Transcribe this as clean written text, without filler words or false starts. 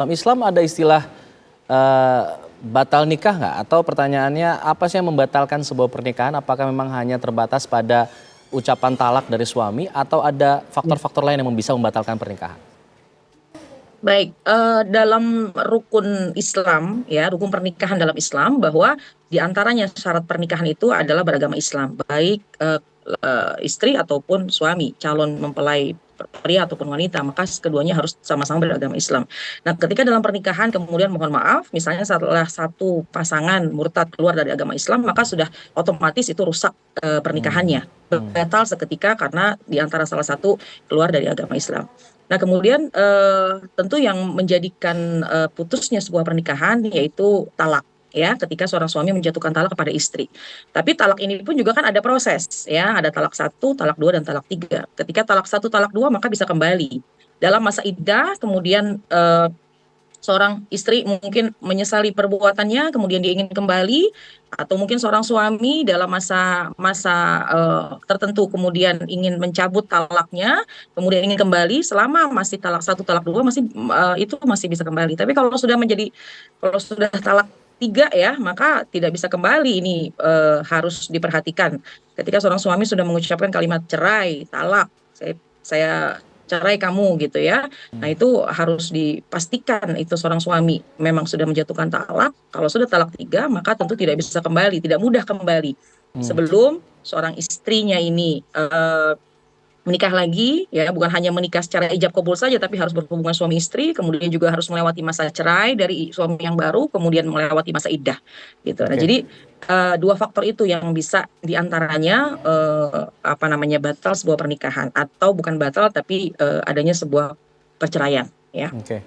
Dalam Islam ada istilah eh, batal nikah nggak? Atau pertanyaannya apa sih yang membatalkan sebuah pernikahan? Apakah memang hanya terbatas pada ucapan talak dari suami atau ada faktor-faktor lain yang bisa membatalkan pernikahan? Baik, dalam rukun Islam, ya, rukun pernikahan dalam Islam, bahwa di antaranya syarat pernikahan itu adalah beragama Islam, baik istri ataupun suami, calon mempelai pria ataupun wanita, maka keduanya harus sama-sama beragama Islam. Nah, ketika dalam pernikahan kemudian mohon maaf, misalnya salah satu pasangan murtad keluar dari agama Islam, maka sudah otomatis itu rusak Hmm. pernikahannya, Hmm. batal seketika karena di antara salah satu keluar dari agama Islam. Nah, kemudian tentu yang menjadikan putusnya sebuah pernikahan yaitu talak, ya, ketika seorang suami menjatuhkan talak kepada istri. Tapi talak ini pun juga kan ada proses, ya, ada talak satu, talak dua, dan talak tiga. Ketika talak satu, talak dua, maka bisa kembali dalam masa iddah. Kemudian seorang istri mungkin menyesali perbuatannya, kemudian dia ingin kembali, atau mungkin seorang suami dalam masa masa tertentu kemudian ingin mencabut talaknya, kemudian ingin kembali, selama masih talak satu, talak dua, masih itu masih bisa kembali. Tapi kalau sudah talak tiga, ya, maka tidak bisa kembali. Ini harus diperhatikan. Ketika seorang suami sudah mengucapkan kalimat cerai, talak, saya cerai kamu, gitu ya. Nah, Hmm. itu harus dipastikan itu seorang suami memang sudah menjatuhkan talak. Kalau sudah talak tiga, maka tentu tidak bisa kembali, tidak mudah kembali. Hmm. Sebelum seorang istrinya ini menikah lagi, ya, bukan hanya menikah secara ijab kabul saja, tapi harus berhubungan suami istri, kemudian juga harus melewati masa cerai dari suami yang baru, kemudian melewati masa iddah, gitu. Nah, Oke. jadi dua faktor itu yang bisa diantaranya apa namanya, batal sebuah pernikahan, atau bukan batal tapi adanya sebuah perceraian, ya. Oke.